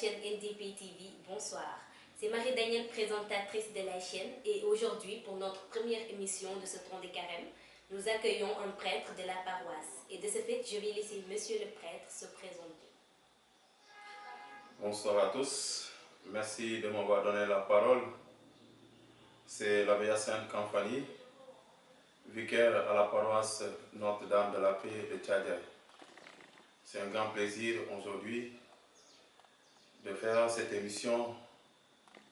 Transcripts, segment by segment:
chaîne NDP TV, bonsoir. C'est Marie-Danielle, présentatrice de la chaîne, et aujourd'hui, pour notre première émission de ce temps de carême, nous accueillons un prêtre de la paroisse. Et de ce fait, je vais laisser Monsieur le prêtre se présenter. Bonsoir à tous. Merci de m'avoir donné la parole. C'est l'abbé Hyacinthe Kamfani, vicaire à la paroisse Notre-Dame de la Paix de Tchadjaï. C'est un grand plaisir aujourd'hui de faire cette émission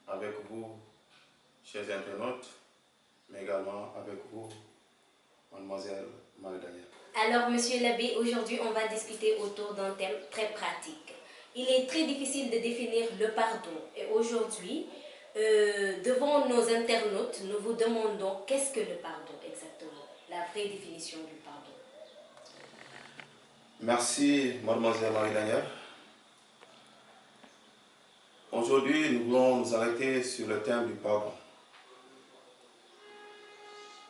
avec vous, chers internautes, mais également avec vous, mademoiselle Marie-Danielle. Alors, Monsieur l'abbé, aujourd'hui, on va discuter autour d'un thème très pratique. Il est très difficile de définir le pardon. Et aujourd'hui, devant nos internautes, nous vous demandons qu'est-ce que le pardon exactement, la vraie définition du pardon. Merci, mademoiselle Marie-Danielle. Aujourd'hui, nous voulons nous arrêter sur le thème du pardon.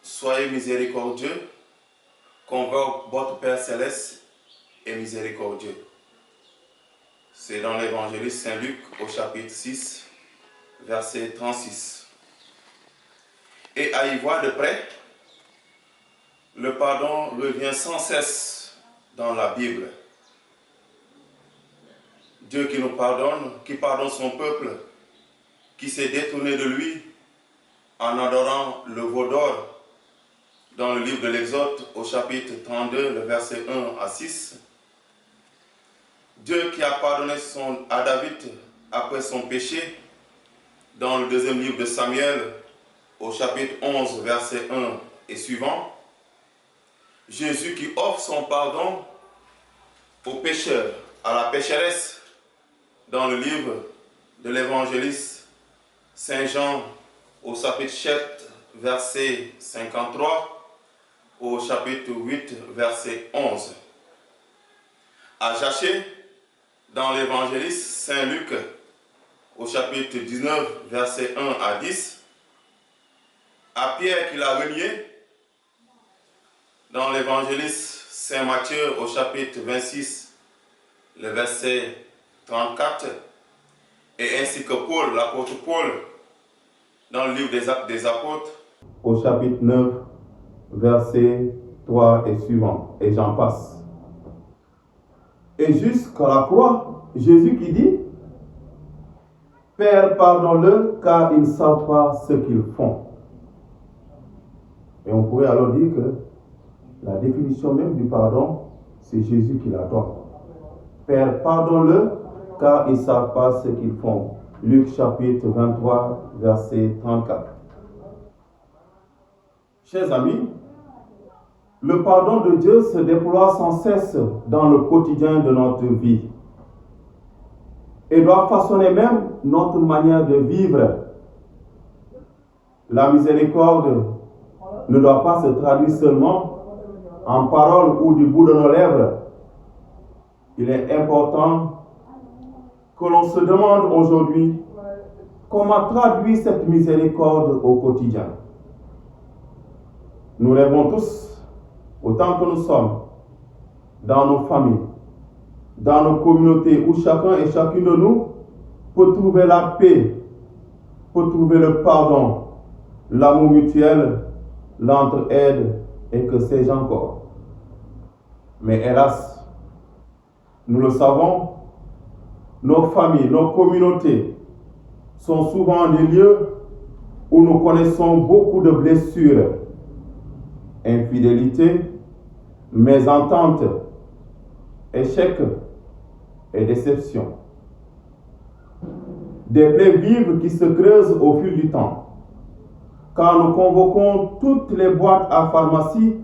Soyez miséricordieux, comme votre Père Céleste est miséricordieux. C'est dans l'évangile Saint-Luc au chapitre 6, verset 36. Et à y voir de près, le pardon revient sans cesse dans la Bible. Dieu qui nous pardonne, qui pardonne son peuple, qui s'est détourné de lui en adorant le veau d'or. Dans le livre de l'Exode, au chapitre 32, le verset 1 à 6, Dieu qui a pardonné à David après son péché, dans le deuxième livre de Samuel, au chapitre 11, verset 1 et suivant, Jésus qui offre son pardon aux pécheurs, à la pécheresse, dans le livre de l'évangéliste Saint Jean, au chapitre 7, verset 53, au chapitre 8, verset 11. À Jachée, dans l'évangéliste Saint Luc, au chapitre 19, verset 1 à 10, à Pierre qui l'a renié, dans l'évangéliste Saint Matthieu, au chapitre 26, le verset 34, et ainsi que Paul, l'apôtre Paul, dans le livre des Actes des Apôtres, au chapitre 9, verset 3 et suivant, et j'en passe. Et jusqu'à la croix, Jésus qui dit, « Père, pardonne-le, car ils ne savent pas ce qu'ils font. » Et on pourrait alors dire que la définition même du pardon, c'est Jésus qui la donne. « Père, pardonne-le, car ils ne savent pas ce qu'ils font. » Luc chapitre 23, verset 34. Chers amis, le pardon de Dieu se déploie sans cesse dans le quotidien de notre vie et doit façonner même notre manière de vivre. La miséricorde ne doit pas se traduire seulement en paroles ou du bout de nos lèvres. Il est important que l'on se demande aujourd'hui comment traduire cette miséricorde au quotidien. Nous rêvons tous, autant que nous sommes, dans nos familles, dans nos communautés, où chacun et chacune de nous peut trouver la paix, peut trouver le pardon, l'amour mutuel, l'entraide et que sais-je encore. Mais hélas, nous le savons, nos familles, nos communautés sont souvent des lieux où nous connaissons beaucoup de blessures, infidélité, mésentente, échec et déception. Des plaies vives qui se creusent au fil du temps, car nous convoquons toutes les boîtes à pharmacie,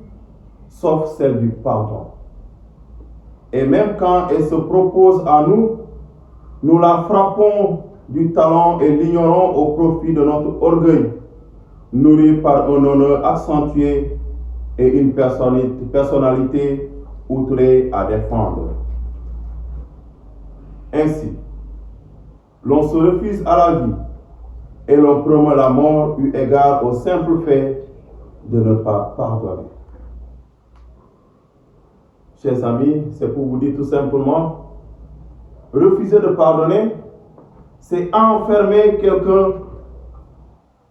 sauf celle du pardon. Et même quand elle se propose à nous, nous la frappons du talon et l'ignorons au profit de notre orgueil, nourri par un honneur accentué et une personnalité outrée à défendre. Ainsi, l'on se refuse à la vie et l'on promeut la mort eu égard au simple fait de ne pas pardonner. Chers amis, c'est pour vous dire tout simplement, refuser de pardonner c'est enfermer quelqu'un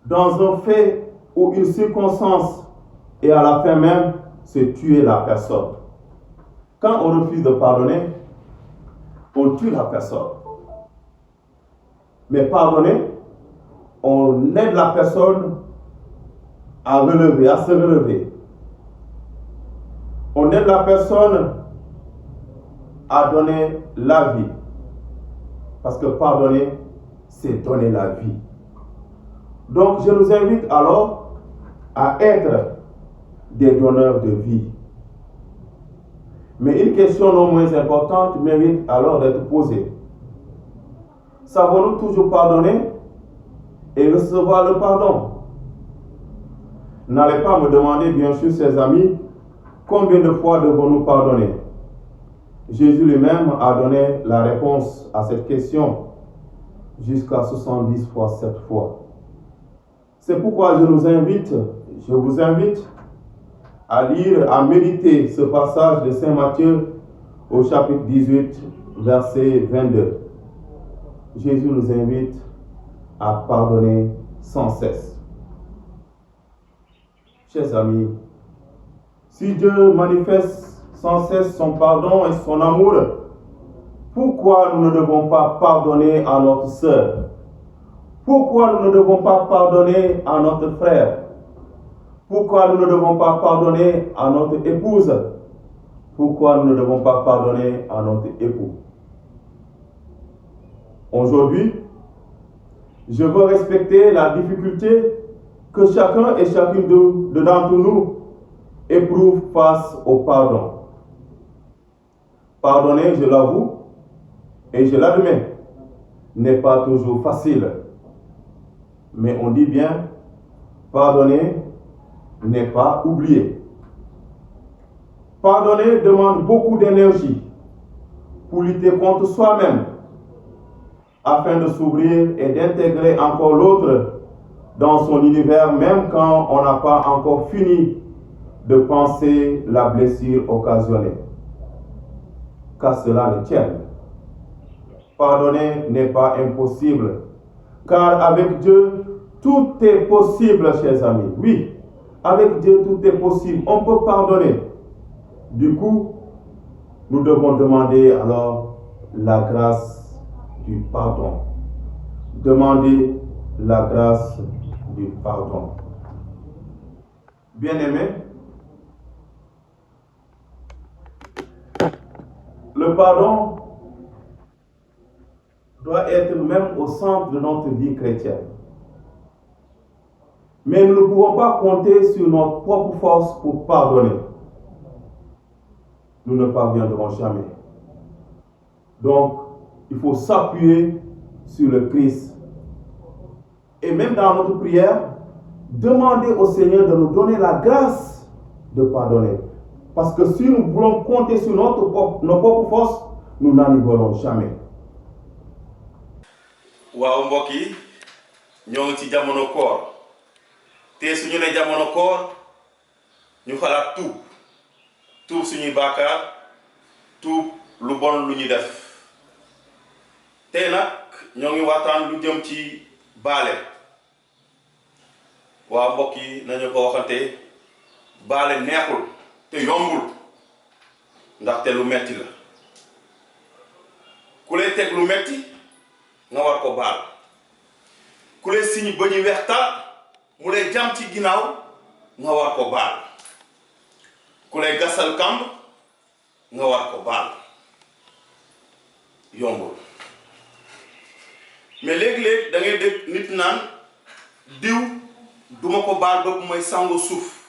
dans un fait ou une circonstance et à la fin même, c'est tuer la personne. Quand on refuse de pardonner, on tue la personne. Mais pardonner, on aide la personne à relever, à se relever. On aide la personne à donner la vie. Parce que pardonner, c'est donner la vie. Donc, je nous invite alors à être des donneurs de vie. Mais une question non moins importante mérite alors d'être posée. Savons-nous toujours pardonner et recevoir le pardon? N'allez pas me demander, bien sûr, chers amis, combien de fois devons-nous pardonner? Jésus lui-même a donné la réponse à cette question jusqu'à 70 fois 7 fois. C'est pourquoi je vous invite à lire, à méditer ce passage de Saint Matthieu au chapitre 18, verset 22. Jésus nous invite à pardonner sans cesse. Chers amis, si Dieu manifeste sans cesse son pardon et son amour, pourquoi nous ne devons pas pardonner à notre sœur? Pourquoi nous ne devons pas pardonner à notre frère? Pourquoi nous ne devons pas pardonner à notre épouse? Pourquoi nous ne devons pas pardonner à notre époux? Aujourd'hui, je veux respecter la difficulté que chacun et chacune d'entre nous éprouve face au pardon. Pardonner, je l'avoue, et je l'admets, n'est pas toujours facile. Mais on dit bien, pardonner n'est pas oublier. Pardonner demande beaucoup d'énergie pour lutter contre soi-même, afin de s'ouvrir et d'intégrer encore l'autre dans son univers, même quand on n'a pas encore fini de penser la blessure occasionnée. Qu'à cela ne tienne. Pardonner n'est pas impossible, car avec Dieu, tout est possible, chers amis. Oui, avec Dieu, tout est possible. On peut pardonner. Du coup, nous devons demander alors la grâce du pardon. Demander la grâce du pardon. Bien-aimés, le pardon doit être même au centre de notre vie chrétienne. Mais nous ne pouvons pas compter sur notre propre force pour pardonner. Nous ne parviendrons jamais. Donc, il faut s'appuyer sur le Christ. Et même dans notre prière, demander au Seigneur de nous donner la grâce de pardonner. Parce que si nous voulons compter sur nos propres forces, nous n'arriverons jamais. waaw mbokk yi ñoo ngi ci jamono koor te suñu ne jamono koor ñu xalaat tuub suñuy bàkkaar tuub lu bon lu ñu def tey nag ñoo ngi waxtaan lu jëm ci baale waaw mbokk yi nañu ko waxante baale neexul te yombul ndaxte lu metti la ku lay teg lu metti nga war ko baal ku lay siñ ba ñu weextal mu lay jam ci ginnaaw nga war ko baal ku lay gasal kamb nga war ko baal yombul mais léegi-léeg da ngay dégg nit naan diw duma ko baal ba bu may sangu suuf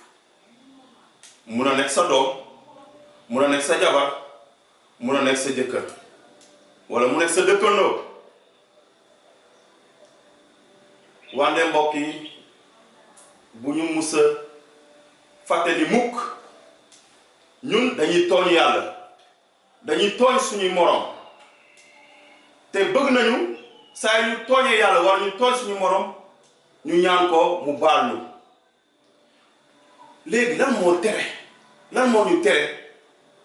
mun a nekk sa doom mun a nekk sa jabar mun a nekk sa jëkkër wala mu nekk sa dëkkandoo wande mbokk yi bu ñu musa fàtte ni mukk ñun dañuy tooñ yàlla dañuy tooñ suñuy morom te bëgg nañu saa ñu tooñee yàlla war ñu tooñ suñu morom ñu ñaan ko mu baal ñu léegi lan moo ñu tere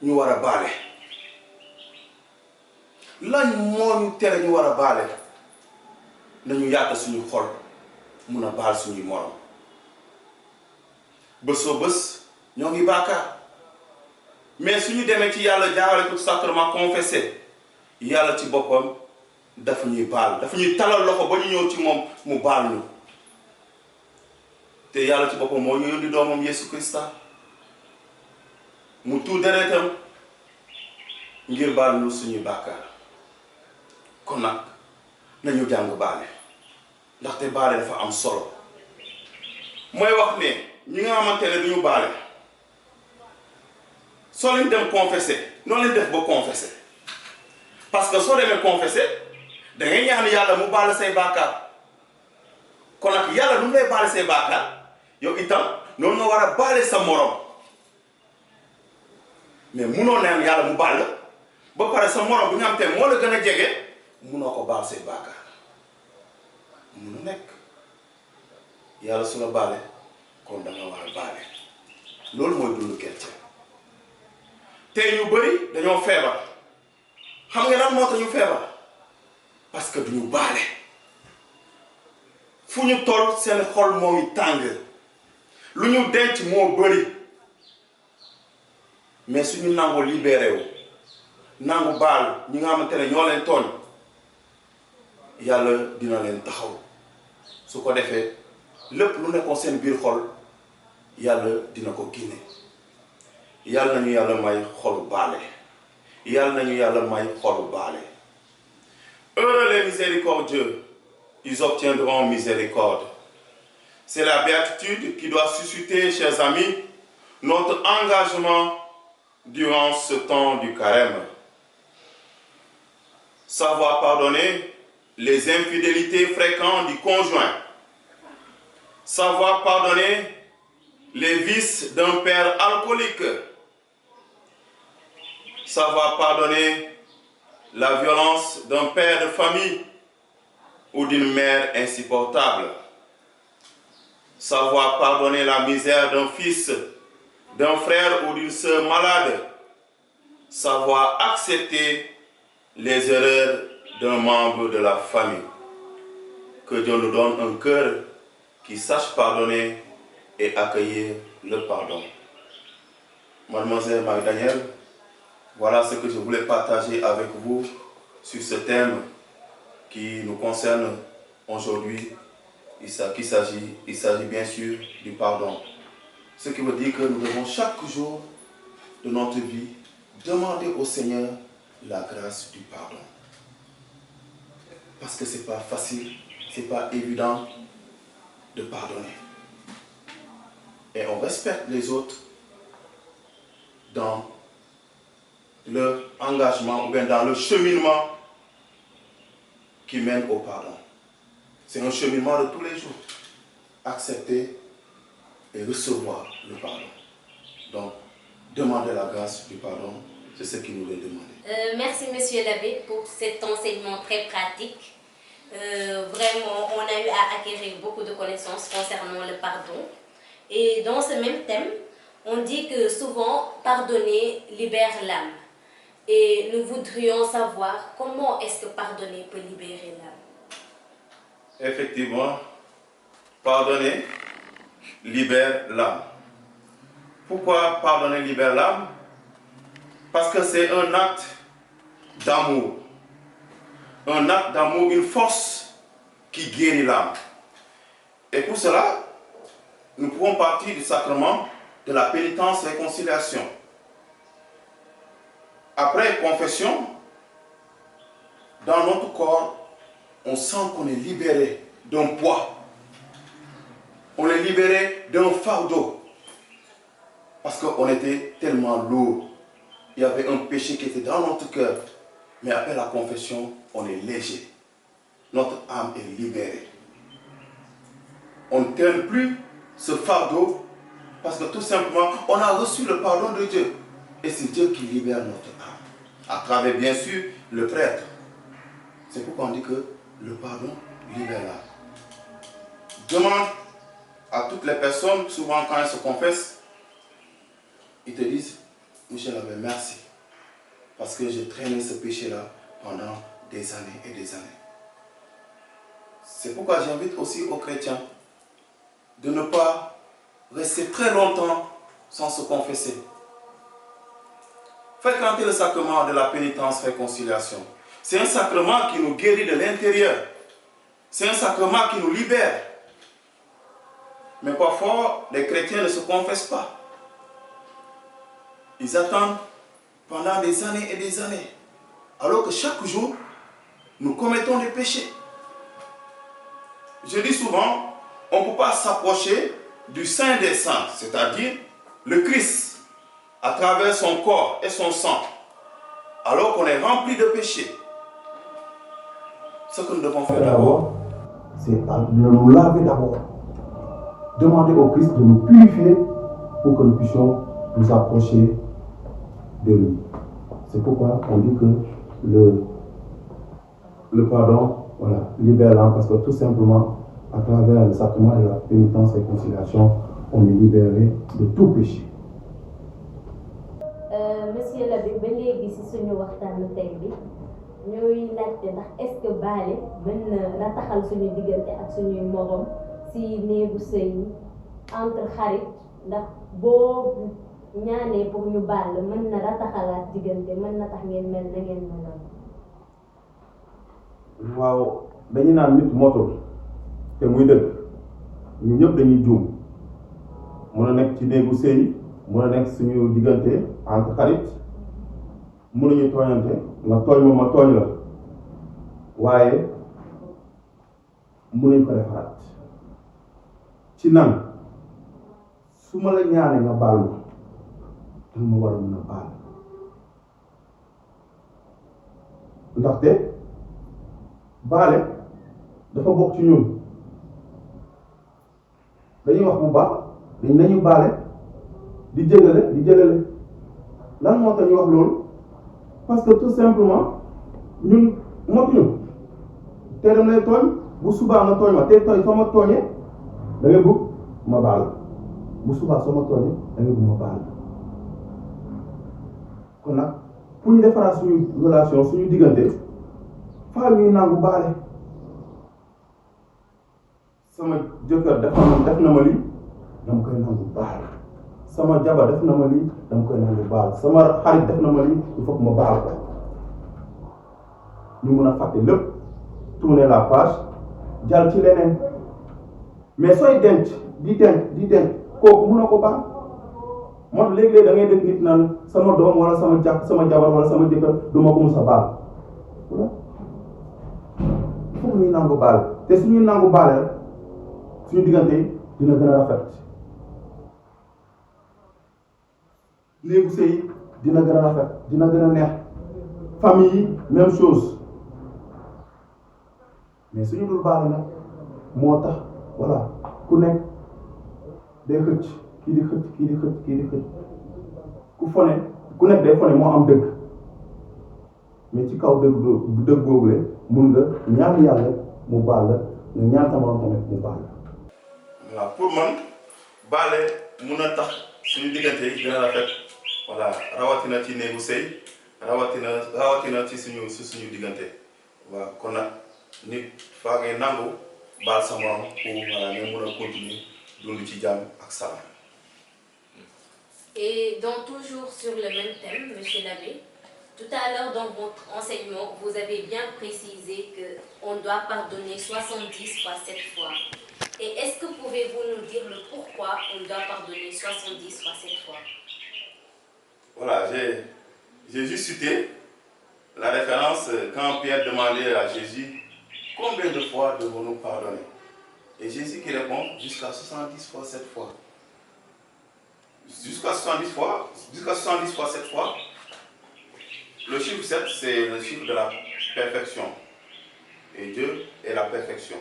ñu war a baale lan moo ñu tere ñu war a baale nañu yaata suñu xol mun a baal suñuy morom bésoo bés ñoo ngi bàkkaar mais suñu demee ci yàlla jaarale ko sacrement confessé yàlla ci boppam dafa ñuy baal dafa ñuy talal loxo ba ñu ñëw ci moom mu baal ñu te yàlla ci boppam moo ñu yónni doomam Yesu Christa mu tuur deretam ngir baal ñu suñuy bàkkaar kon nag nañu jàng baale ndaxte baale dafa am solo mooy wax ne ñi nga xamante ne duñu baale soo leen dem confessé noo leen def ba confessé parce que soo demee confessé da ngay ñaan yàlla mu baale say bàkkaar kon nag yàlla nu mu lay baale say bàkkaar yow itam noonu nga war a baale sa morom mais munoo naan yàlla mu baal la ba pare sa morom bi nga xam te moo la gën a jege munoo ko baal say bàkkaar munu nekk yàlla su la baale kon da nga war a baale loolu mooy dundu chrétien tey ñu bëri dañoo feebar xam nga lan moo tax ñu feebar parce que duñu baale fu ñu toll seen xol moo ngi tàng lu ñu denc moo bëri mais suñu nangoo libéré wu nangu baal ñi nga xamante ne ñoo leen tooñ yàlla dina leen taxaw su ko defee lépp lu nekkoon seen biir xol yàlla dina ko génne yàlla nañu yàlla may xolu baale yàlla nañu yàlla may xolu baale. Heureux les miséricordieux, ils obtiendront miséricorde. C'est la béatitude qui doit susciter, chers amis, notre engagement durant ce temps du carême. Savoir pardonner les infidélités fréquentes du conjoint. Savoir pardonner les vices d'un père alcoolique. Savoir pardonner la violence d'un père de famille ou d'une mère insupportable. Savoir pardonner la misère d'un fils, d'un frère ou d'une sœur malade. Savoir accepter les erreurs d'un membre de la famille. Que Dieu nous donne un cœur qui sache pardonner et accueillir le pardon. Mademoiselle Marie-Danielle, voilà ce que je voulais partager avec vous sur ce thème qui nous concerne aujourd'hui. Il s'agit bien sûr du pardon. Ce qui veut dire que nous devons chaque jour de notre vie demander au Seigneur la grâce du pardon. Parce que ce n'est pas facile, ce n'est pas évident de pardonner. Et on respecte les autres dans leur engagement ou bien dans le cheminement qui mène au pardon. C'est un cheminement de tous les jours. Accepter et recevoir le pardon. Donc, demander la grâce du pardon, c'est ce qui nous est demandé. Merci Monsieur l'abbé pour cet enseignement très pratique. Vraiment, on a eu à acquérir beaucoup de connaissances concernant le pardon. Et dans ce même thème, on dit que souvent, pardonner libère l'âme. Et nous voudrions savoir comment est-ce que pardonner peut libérer l'âme. Effectivement, pardonner libère l'âme. Pourquoi pardonner libère l'âme? Parce que c'est un acte d'amour. Un acte d'amour, une force qui guérit l'âme. Et pour cela, nous pouvons partir du sacrement de la pénitence et réconciliation. Après confession, dans notre corps, on sent qu'on est libéré d'un poids. On est libéré d'un fardeau. Parce qu'on était tellement lourd. Il y avait un péché qui était dans notre cœur. Mais après la confession, on est léger. Notre âme est libérée. On ne traîne plus ce fardeau parce que tout simplement, on a reçu le pardon de Dieu. Et c'est Dieu qui libère notre âme. À travers, bien sûr, le prêtre. C'est pourquoi on dit que le pardon libère l'âme. Demande à toutes les personnes, souvent quand elles se confessent, ils te disent, Michel l'abbé, merci. Parce que j'ai traîné ce péché-là pendant des années et des années. C'est pourquoi j'invite aussi aux chrétiens de ne pas rester très longtemps sans se confesser. Fréquenter le sacrement de la pénitence-réconciliation. C'est un sacrement qui nous guérit de l'intérieur. C'est un sacrement qui nous libère. Mais parfois, les chrétiens ne se confessent pas. Ils attendent pendant des années et des années. Alors que chaque jour, nous commettons des péchés. Je dis souvent, on ne peut pas s'approcher du Saint des Saints, c'est-à-dire le Christ, à travers son corps et son sang, alors qu'on est rempli de péchés. Ce que nous devons faire d'abord, c'est de nous laver d'abord. Demander au Christ de nous purifier pour que nous puissions nous approcher de lui. C'est pourquoi on dit que le pardon, voilà, libère l'âme, parce que tout simplement, à travers le sacrement de la pénitence et réconciliation, on est libéré de tout péché. Monsieur l'abbé, ba léegi ci suñu waxtaanu tey bi ñuy laajte ndax est-ce que baale mën na rataxal suñu diggante ak suñuy morom ci néegu sëy entre xarit, ndax boo ñaanee pour ñu baal mën na rataxalaat diggante, mën na tax ngeen mel na ngeen meloon. waaw dañu naan nit motul te muy dëgg ñu ñëpp dañuy juum mën a nekk ci néegu sëy mën a nekk suñu diggante entre xarit mënuñu tooñante nga tooñ ma ma tooñ la waaye mënuñ ko defaraat ci nan su ma la ñaane nga baal ma danga ma war a mën a baal ndaxte baale dafa bokk ci ñun dañuy wax bu baax dañ nañu baale di jëlale lan moo tax ñu wax loolu parce que tout simplement ñun motuñu te dem lay tooñ bu subaa nga tooñ ma te tooñ soo ma tooñee da ngay bëgg ma baal bu subaa soo ma tooñee da ngay bëgg ma baal kon nag pour ñu defaraat suñu relation suñu diggante faa ñuy nangu baale sama jëkkër def na ma lii dama koy nangu baal sama jabar def na ma lii dama koy nangu baal sama xarit def na ma lii il faut que ma baal ko ñu mun a fàtte lépp tourner la page jàll ci leneen mais sooy denc di denc kooku mun na ko baal moo tax léegi-léegi da ngay dégg nit naan sama doom wala sama jabar wala sama jëkkër du ma ko mus a baal voilà il faut que ñuy nangu baal te suñuy nangu baale rek suñu diggante dina gën a rafet néegu sëy dina gën a rafet dina gën a neex famille yi même chose mais suñu dul baale nag moo tax voilà ku nekk day xëcc kii di xëcc ku fone ku nekk day fone moo am dëgg mais ci kaw dëgg boobule mun nga ñaan yàlla mu baal la nga ñaan tamit mu baal la. voilà pour man baale mun a tax suñu diggante yi gën a rafet voilà rawatina ci néegu sëy rawatina ci suñu diggante waaw kon nag nit faa ngay nangu baal sa morom pour voilà nga mun a continuer dund ci jàmm ak salaam. Et donc toujours sur le même thème, monsieur l'abbé, tout à l'heure dans votre enseignement, vous avez bien précisé qu'on doit pardonner 70 fois 7 fois. Et est-ce que pouvez-vous nous dire le pourquoi on doit pardonner 70 fois 7 fois? Voilà, j'ai juste cité la référence quand Pierre demandait à Jésus combien de fois devons-nous pardonner? Et Jésus qui répond jusqu'à 70 fois 7 fois. Jusqu'à 70 fois 7 fois. Le chiffre 7, c'est le chiffre de la perfection. Et Dieu est la perfection.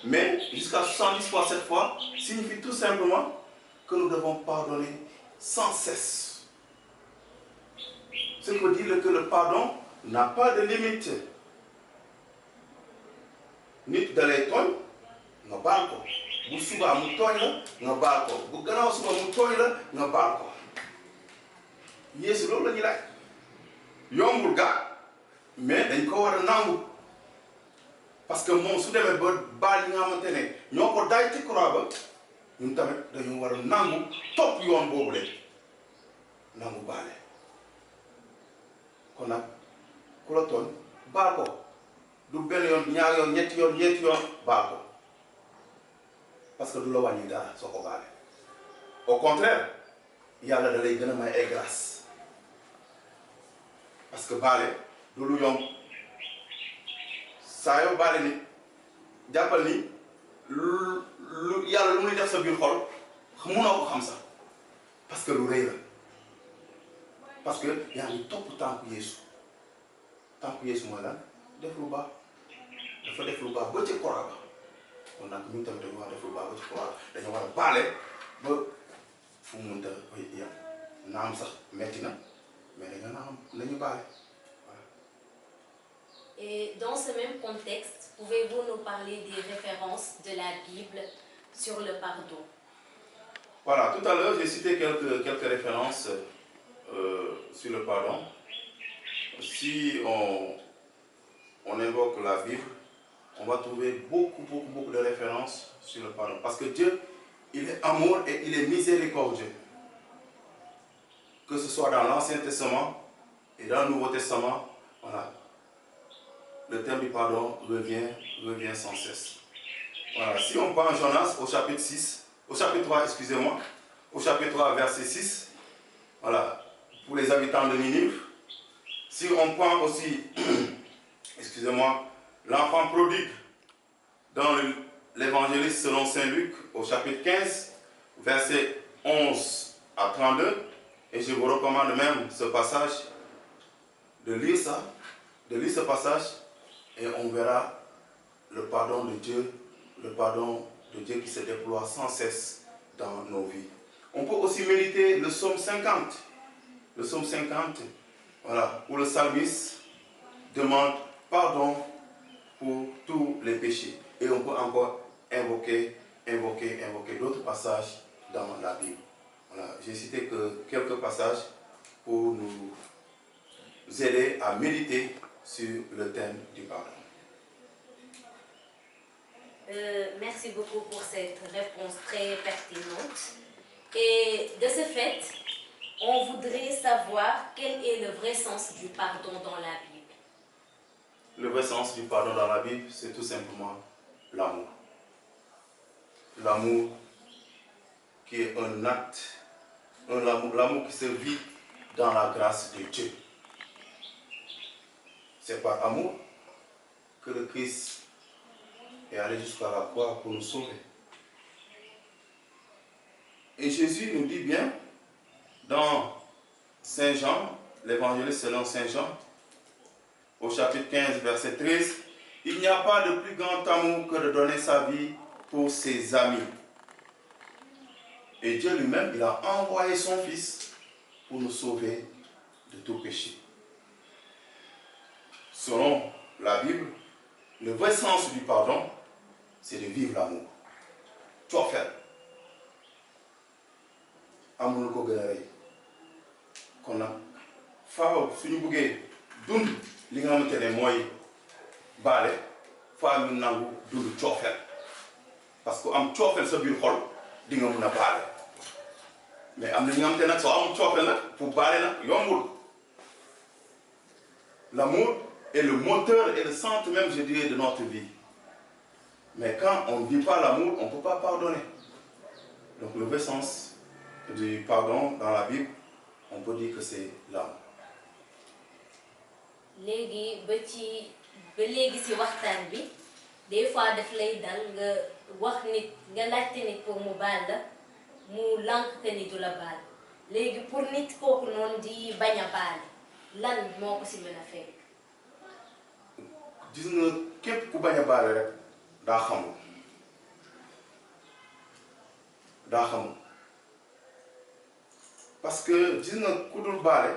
Mais jusqu'à 70 fois 7 fois signifie tout simplement que nous devons pardonner sans cesse. Ce qui veut dire que le pardon n'a pas de limite. Nit da lay tooñ nga baal ko bu subaa mu tooñ la nga baal ko bu gannaaw suba mu tooñ la nga baal ko Yeesu loolu la ñuy laaj yombul gaa mais dañ ko war a nangu parce que moom su demee ba baal yi nga xamante ne ñoo ko daay ci croix ba ñun tamit dañu war a nangu topp yoon boobu leen nangu baale kon nag ku la tooñ baal ko du benn yoon ñaar yoon ñetti yoon baal ko parce que du la wàññi dara soo ko baale au contraire yàlla da lay gën a may ay grâce parce que baale du lu yomb saa yoo baale nit jàppal ni lu yàlla lu muy def sa biir xol mënoo ko xam sax parce que lu rëy la parce que yaa ngi topp tànku Yeesu mooy lan def lu baax dafa def lu baax ba ci croix ba kon nag ñun tamit dañu war a def lu baax ba ci croix dañu war a baale ba fu mu mënta yem naam sax metti na mais dañu naam nañu baale. Et dans ce même contexte, pouvez-vous nous parler des références de la Bible sur le pardon? Voilà, tout à l'heure, j'ai cité quelques références sur le pardon. Si on évoque la Bible, on va trouver beaucoup de références sur le pardon. Parce que Dieu, il est amour et il est miséricordieux. Que ce soit dans l'Ancien Testament et dans le Nouveau Testament, voilà. Le thème du pardon revient sans cesse. Voilà. Si on prend Jonas au chapitre 3, verset 6, voilà, pour les habitants de Ninive. Si on prend aussi, l'enfant prodigue dans l'évangéliste selon Saint Luc au chapitre 15, verset 11 à 32, et je vous recommande même ce passage, de lire ce passage, et on verra le pardon de Dieu qui se déploie sans cesse dans nos vies. On peut aussi méditer le psaume 50. Le psaume 50, voilà, où le psalmiste demande pardon pour tous les péchés. Et on peut encore invoquer d'autres passages dans la Bible. Voilà, j'ai cité que quelques passages pour nous aider à méditer sur le thème du pardon. Merci beaucoup pour cette réponse très pertinente. Et de ce fait, on voudrait savoir quel est le vrai sens du pardon dans la Bible. Le vrai sens du pardon dans la Bible, c'est tout simplement l'amour. L'amour qui est un acte, l'amour qui se vit dans la grâce de Dieu. C'est par amour que le Christ est allé jusqu'à la croix pour nous sauver. Et Jésus nous dit bien dans Saint Jean, l'évangéliste selon Saint Jean, au chapitre 15, verset 13, « Il n'y a pas de plus grand amour que de donner sa vie pour ses amis. » Et Dieu lui-même, il a envoyé son Fils pour nous sauver de tout péché. Selon la Bible, le vrai sens du pardon, c'est de vivre l'amour. Cofeel amul ko gën a rëy kon nag faaw suñu bëggee dund li nga xamante ne mooy baale faaw ñu nangu dund cofeel parce que am cofeel sa biir xol di nga mën a baale mais am na ñi nga xamante nag soo amul cofeel nag pour baale nag yombul. L'amour est le moteur et le centre même, je dirais, de notre vie. Mais quand on ne vit pas l'amour, on ne peut pas pardonner. Donc le vrai sens du pardon dans la Bible, on peut dire que c'est l'amour. léegi ba léegi si waxtaan bi des fois daf lay dal nga wax nit nga laajte nit pour mu baal la mu lànk que ni du la baal léegi pour nit kooku noonu di bañ a baal lan moo ko si mën a fekk. gis nga képp ku bañ a baale rek daa xamul parce que gis nga ku dul baale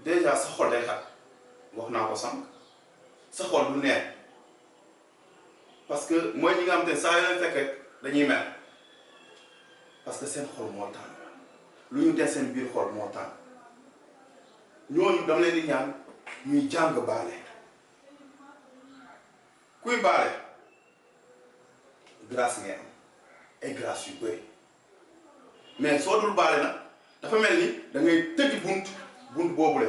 déjà sa xol day xat wax naa ko sànq sa xol du neex parce que mooy ñi nga xam te saa yoo leen fekk rek dañuy mer parce que seen xol moo tàng lu ñu def seen biir xol moo tàng ñooñu dama leen di ñaan ñuy jàng baale kuy baale grâce ngay am ay grâce yu bëri mais soo dul baale nag dafa mel ni da ngay tëj bunt boobule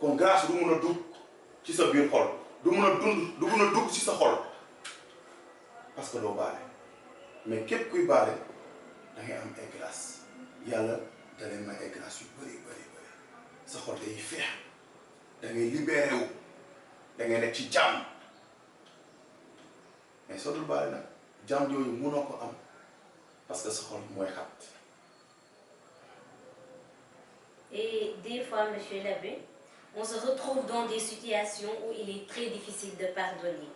kon grâce du mun a dugg ci sa biir xol du mun a dugg ci sa xol parce que doo baale mais képp kuy baale da ngay am ay grâce yàlla da leen may ay grâce yu bëri sa xol day feex da ngay libéré wu da ngay nekk ci jàmm mais soo dul baale nag jàmm yooyu munoo ko am parce que sa xol mooy xat. Et des fois, monsieur l'abbé, on se retrouve dans des situations où il est très difficile de pardonner.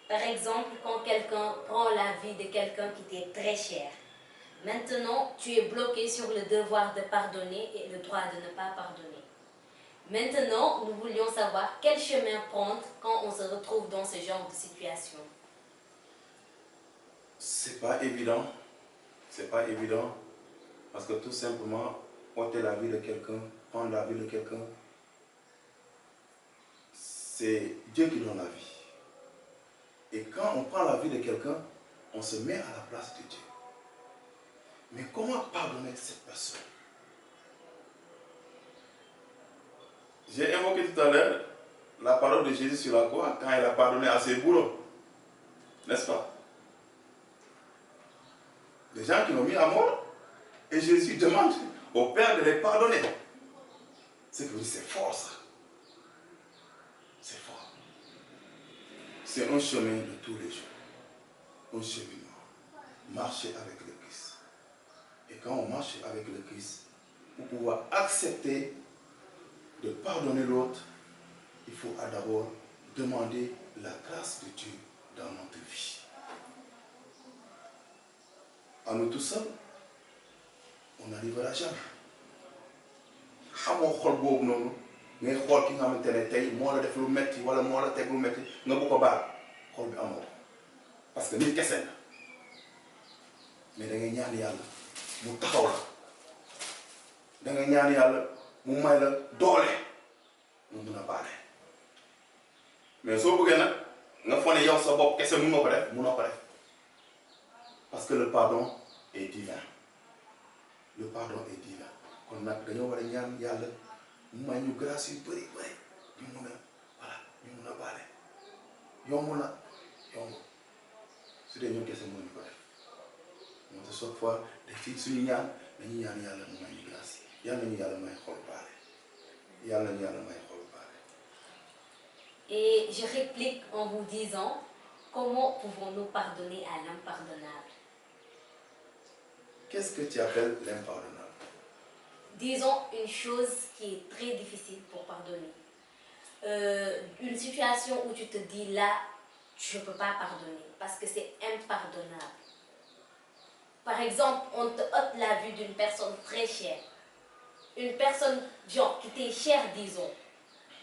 Par exemple, quand quelqu'un prend la vie de quelqu'un qui t'est très cher. Maintenant, tu es bloqué sur le devoir de pardonner et le droit de ne pas pardonner. Maintenant, nous voulions savoir quel chemin prendre quand on se retrouve dans ce genre de situation. C'est pas évident. C'est pas évident. Parce que tout simplement, ôter la vie de quelqu'un, prendre la vie de quelqu'un, c'est Dieu qui donne la vie. Et quand on prend la vie de quelqu'un, on se met à la place de Dieu. Mais comment pardonner cette personne? J'ai évoqué tout à l'heure la parole de Jésus sur la croix quand il a pardonné à ses bourreaux. N'est-ce pas? Des gens qui l'ont mis à mort. Et Jésus demande au Père de les pardonner. C'est que c'est fort ça. C'est fort. C'est un chemin de tous les jours. Un cheminement. Marcher avec le Christ. Et quand on marche avec le Christ, pour pouvoir accepter de pardonner l'autre, il faut d'abord demander la grâce de Dieu dans notre vie. À nous tout seuls, on n'arrivera jamais. amoo xol boobu noonu ngay xool ki nga xamante ne tey moo la def lu metti wala moo la teg lu metti nga bu ko baal xol bi amoo parce que nit kese la mais da ngay ñaan yàlla mu taxaw la da ngay ñaan yàlla mu may la doole mu mun a baale mais soo bëggee nag nga foog ne yow sa bopp kese mun nga ko def munoo ko def parce que le pardon est divin. Le pardon est divin. Kon nag dañoo war a ñaan yàlla mu may ñu grâce yu bëri ñu mun a baale yomb na su dee ñun kese mënuñu ko def moo tax chaque fois dañuy suñu ñaan dañuy ñaan yàlla mu may ñu grâce yàlla nañu yàlla may xol baale yàlla nañu yàlla may xol baale. Et je réplique en vous disant, comment pouvons-nous pardonner à l'impardonnable? Qu'est-ce que tu appelles l'impardonnable? Disons une chose qui est très difficile pour pardonner. Une situation où tu te dis là, je ne peux pas pardonner parce que c'est impardonnable. Par exemple, on te ôte la vue d'une personne très chère. Une personne genre, qui t'est chère, disons.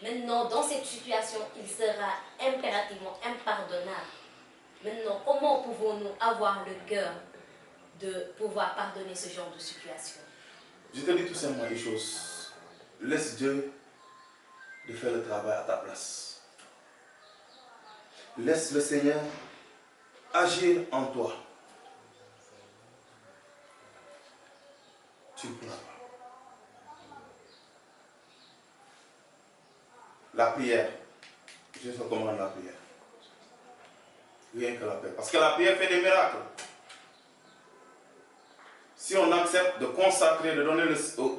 Maintenant, dans cette situation, il sera impérativement impardonnable. Maintenant, comment pouvons-nous avoir le cœur de pouvoir pardonner ce genre de situation? Je te dis tout simplement une chose. Laisse Dieu de faire le travail à ta place. Laisse le Seigneur agir en toi. Tu ne pourras pas. La prière. Je recommande la prière. Rien que la prière. Parce que la prière fait des miracles. Si on accepte de consacrer,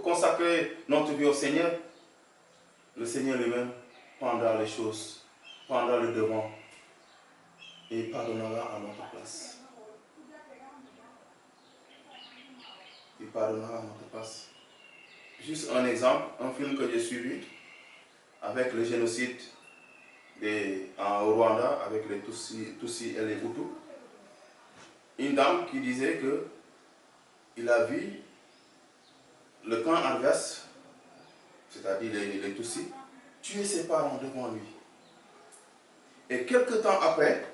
consacrer notre vie au Seigneur, le Seigneur lui-même prendra les choses, prendra le devant et pardonnera à notre place. Il pardonnera à notre place. Juste un exemple, un film que j'ai suivi avec le génocide au Rwanda, avec les Tutsis et les Hutus. Une dame qui disait que il a vu le camp adverse, c'est-à-dire les Tutsis, tuer ses parents devant lui. Et quelques temps après,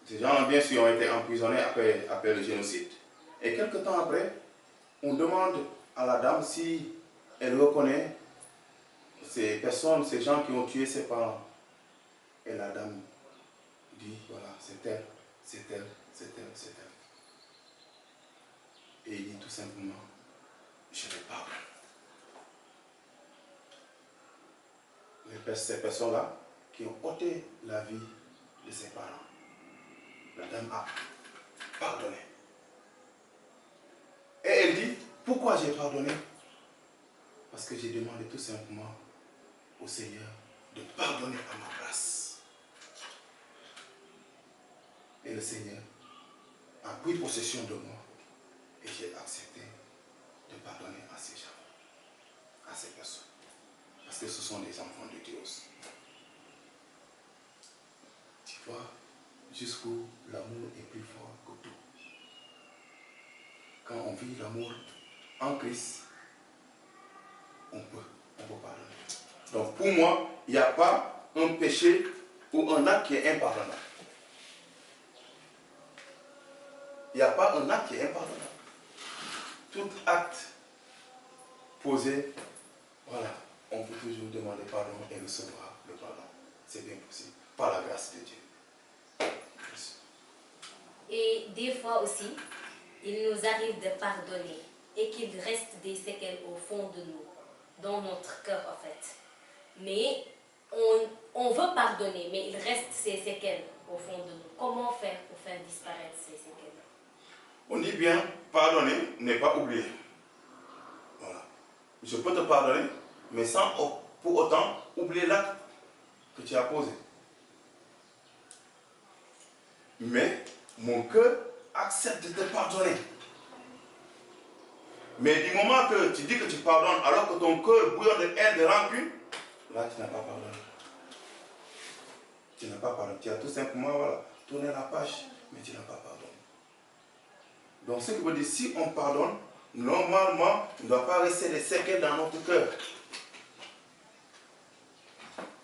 ces gens bien sûr ont été emprisonnés après le génocide. Et quelques temps après, on demande à la dame si elle reconnaît ces personnes, ces gens qui ont tué ses parents. Et la dame dit, voilà, c'est elle, c'est elle, c'est elle, c'est elle. Et il dit tout simplement, je les pardonne. Ces personnes-là qui ont ôté la vie de ses parents. La dame a pardonné. Et elle dit, pourquoi j'ai pardonné? Parce que j'ai demandé tout simplement au Seigneur de pardonner à ma place. Et le Seigneur a pris possession de moi et j'ai accepté de pardonner à ces gens, à ces personnes. Parce que ce sont des enfants de Dieu aussi. Tu vois, jusqu'où l'amour est plus fort que tout. Quand on vit l'amour en Christ, on peut pardonner. Donc pour moi, il n'y a pas un péché ou un acte qui est impardonnable. Il n'y a pas un acte qui est impardonnable. Tout acte posé, voilà, on peut toujours demander pardon et recevoir le pardon. C'est bien possible, par la grâce de Dieu. Et des fois aussi, il nous arrive de pardonner et qu'il reste des séquelles au fond de nous, dans notre cœur en fait. Mais on veut pardonner, mais il reste ces séquelles au fond de nous. Comment faire pour faire disparaître ces séquelles? On dit bien, pardonner n'est pas oublier. Voilà. Je peux te pardonner, mais sans pour autant oublier l'acte que tu as posé. Mais mon cœur accepte de te pardonner. Mais du moment que tu dis que tu pardonnes alors que ton cœur bouillonne de haine, de rancune, là tu n'as pas pardonné. Tu n'as pas pardonné. Tu as tout simplement voilà, tourné la page, mais tu n'as pas pardonné. Donc ce qui veut dire, si on pardonne, normalement, il ne doit pas rester des séquelles dans notre cœur.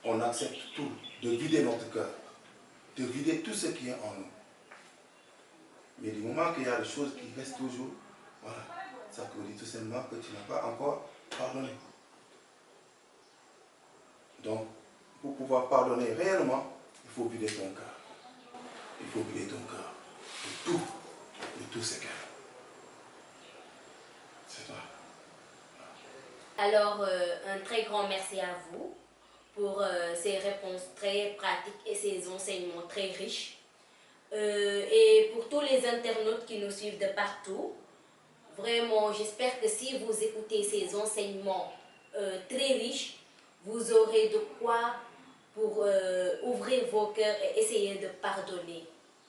On accepte tout, de vider notre cœur, de vider tout ce qui est en nous. Mais du moment qu'il y a des choses qui restent toujours, voilà, ça veut dire tout simplement que tu n'as pas encore pardonné. Donc, pour pouvoir pardonner réellement, il faut vider ton cœur. Il faut vider ton cœur de tout ce qu'il y a. C'est toi. Alors, un très grand merci à vous pour ces réponses très pratiques et ces enseignements très riches. Et pour tous les internautes qui nous suivent de partout, vraiment, j'espère que si vous écoutez ces enseignements très riches, vous aurez de quoi pour ouvrir vos cœurs et essayer de pardonner.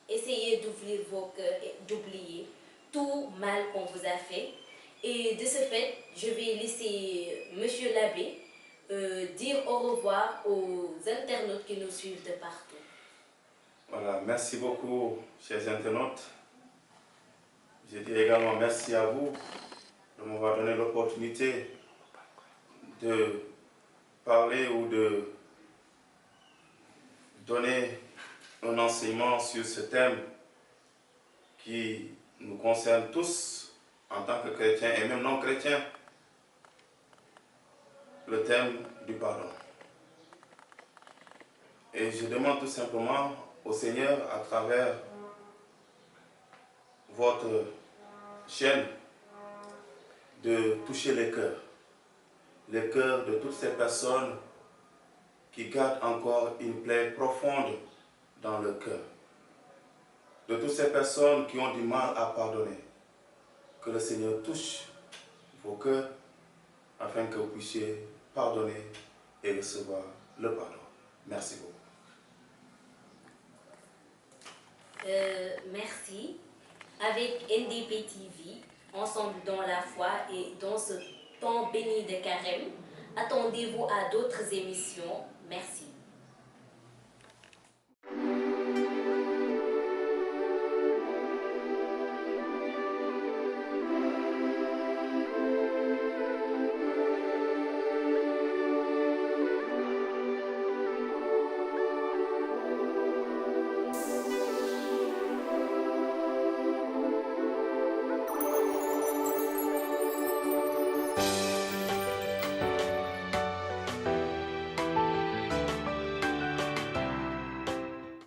Essayez d'ouvrir vos cœurs et d'oublier tout mal qu'on vous a fait. Et de ce fait, je vais laisser Monsieur l'abbé dire au revoir aux internautes qui nous suivent de partout. Voilà, merci beaucoup, chers internautes. Je dis également merci à vous de m'avoir donné l'opportunité de parler ou de donner un enseignement sur ce thème qui nous concerne tous en tant que chrétiens et même non chrétiens, le thème du pardon. Et je demande tout simplement au Seigneur, à travers votre chaîne, de toucher les cœurs de toutes ces personnes qui gardent encore une plaie profonde dans le cœur, de toutes ces personnes qui ont du mal à pardonner. Que le Seigneur touche vos cœurs afin que vous puissiez pardonner et recevoir le pardon. Merci beaucoup. Merci. Avec NDP TV, ensemble dans la foi et dans ce temps béni de carême, attendez-vous à d'autres émissions